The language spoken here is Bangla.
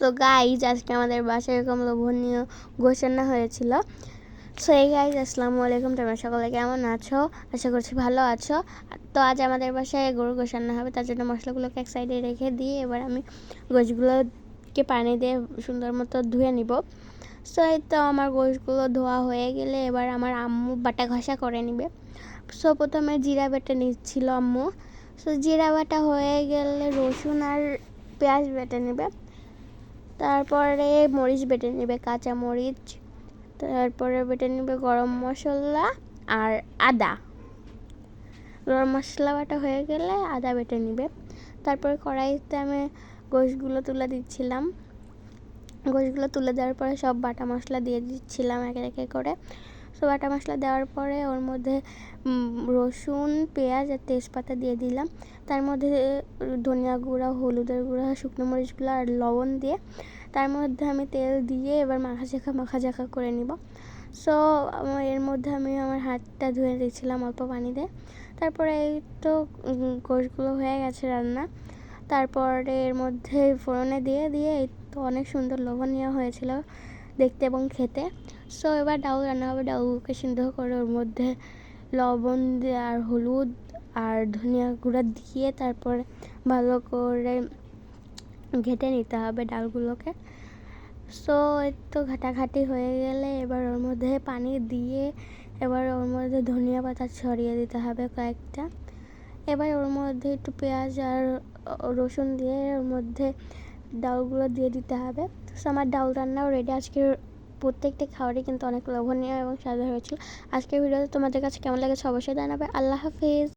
তো গাইজ আজকে আমাদের বাসায় এরকম লোভনীয় গোশ রান্না হয়েছিল। সো এই গাইজ আসসালামু আলাইকুম, তোমরা সকলে কেমন আছো? আশা করছি ভালো আছো। তো আজ আমাদের বাসায় গরুর গোশ রান্না হবে, তার জন্য মশলাগুলোকে এক সাইডে রেখে দিয়ে এবার আমি গোশগুলোকে পানি দিয়ে সুন্দর মতো ধুয়ে নিব। সো এই তো আমার গোশগুলো ধোয়া হয়ে গেলে এবার আমার আম্মু বাটা ঘষা করে নিবে। সো প্রথমে জিরা বেটে নিচ্ছিল আম্মু। সো জিরা বাটা হয়ে গেলে রসুন আর পেঁয়াজ বেটে নেবে, তারপরে মরিচ বেটে নেবে, কাঁচা মরিচ, তারপরে বেটে নেবে গরম মশলা আর আদা। গরম মশলা বাটা হয়ে গেলে আদা বেটে নেবে। তারপরে কড়াইতে আমি গোশগুলো তুলে দিচ্ছিলাম। গোশগুলো তুলে দেওয়ার পরে সব বাটা মশলা দিয়ে দিচ্ছিলাম একে একে করে। সো বাটা মশলা দেওয়ার পরে ওর মধ্যে রসুন, পেঁয়াজ আর তেজপাতা দিয়ে দিলাম। তার মধ্যে ধনিয়া গুঁড়া, হলুদের গুঁড়া, শুকনো মরিচগুলো আর লবণ দিয়ে তার মধ্যে আমি তেল দিয়ে এবার মাখা করে নিব। সো এর মধ্যে আমি আমার হাতটা ধুয়ে দিয়েছিলাম অল্প পানি দিয়ে। তারপরে এই তো গোশগুলো হয়ে গেছে রান্না। তারপরে এর মধ্যে ফোড়নে দিয়ে এই তো অনেক সুন্দর লোভনীয় হয়েছিল দেখতে এবং খেতে। সো এবার ডাউল রান্না হবে। ডাউলকে সিদ্ধ করে ওর মধ্যে লবণ দিয়ে আর হলুদ আর ধনিয়া গুঁড়া দিয়ে তারপরে ভালো করে ঘেটে নিতে হবে ডালগুলোকে। সো একটু ঘাটাঘাটি হয়ে গেলে এবার ওর মধ্যে পানি দিয়ে এবার ওর মধ্যে ধনিয়া পাতা ছড়িয়ে দিতে হবে কয়েকটা। এবার ওর মধ্যে একটু পেঁয়াজ আর রসুন দিয়ে ওর মধ্যে ডালগুলো দিয়ে দিতে হবে। সো আমার ডাল রান্নাও রেডি। আজকের প্রত্যেকটা খাবারই কিন্তু অনেক লোভনীয় এবং স্বাদ হয়েছিল। আজকের ভিডিওতে তোমাদের কাছে কেমন লেগেছে অবশ্যই জানাবে। আল্লাহ হাফিজ।